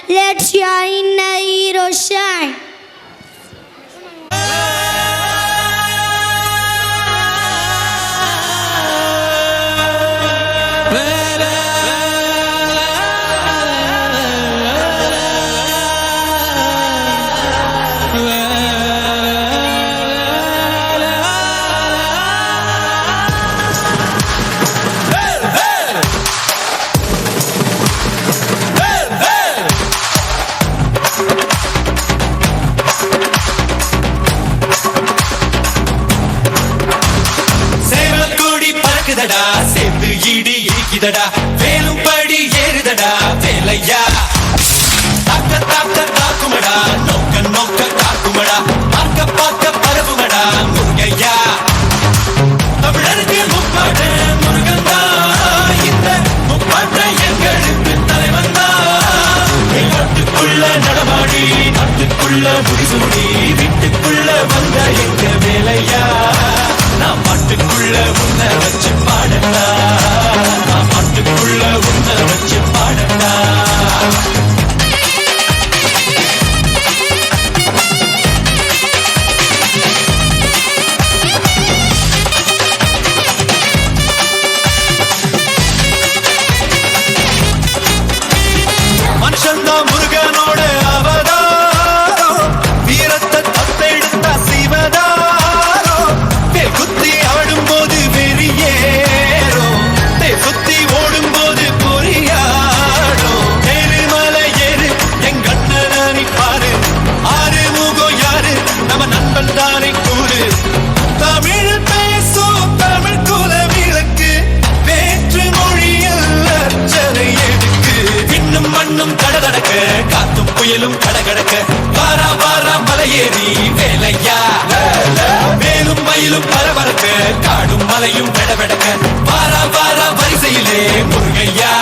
Let your inner hero shine. சேர்ந்து ED இடிக்குதடா வேலும் படி ஏறுதடா வேலையா தாக்க தாக்க தாக்குமடா நோக்க நோக்க தாக்குமடா பார்க்க பார்க்க பரவுமடா முருகையா தமிழருக்கு முப்பாட்ட முருகன் தான் இந்த முப்பாட்ட எங்களுக்கு தலைவன் தான் நாட்டுக்குள்ள நடமாடி நாட்டுக்குள்ள முடிசூடி வீட்டுக்குள்ள வந்த எங்க வேலையா நான் பாட்டுக்குள்ள உன்னை வச்சு பாடட்டா நான் பாட்டுக்குள்ள உன்னை வச்சு பாடட்டா மனுஷன்தான் முருகனோட அவதாரம் வீரத்தை தத்தெடுத்தா சிவதாரம் குத்தி ஆடும் போது வெறியேறும் சுத்தி ஓடும் போது பொறியாடும் ஏறுமலை ஏறு எங்கண்ணனானி பாரு ஆறு முகம் யாரு நம்ம நண்பன் தானே கூறு தமிழ் பேசும் தமிழ் குல விளக்கு வேற்று மொழியில் அச்சனை எடுக்கு இன்னும் மண்ணும் கடகடக்க காத்தும் புயலும் கடகடக்க வாரா வாரா மலையேறி வேலையா வேலும் மயிலும் பரபரக்க காடும் மலையும் வெடவெடக்க வாரா வாரா வரிசையிலே முருகையா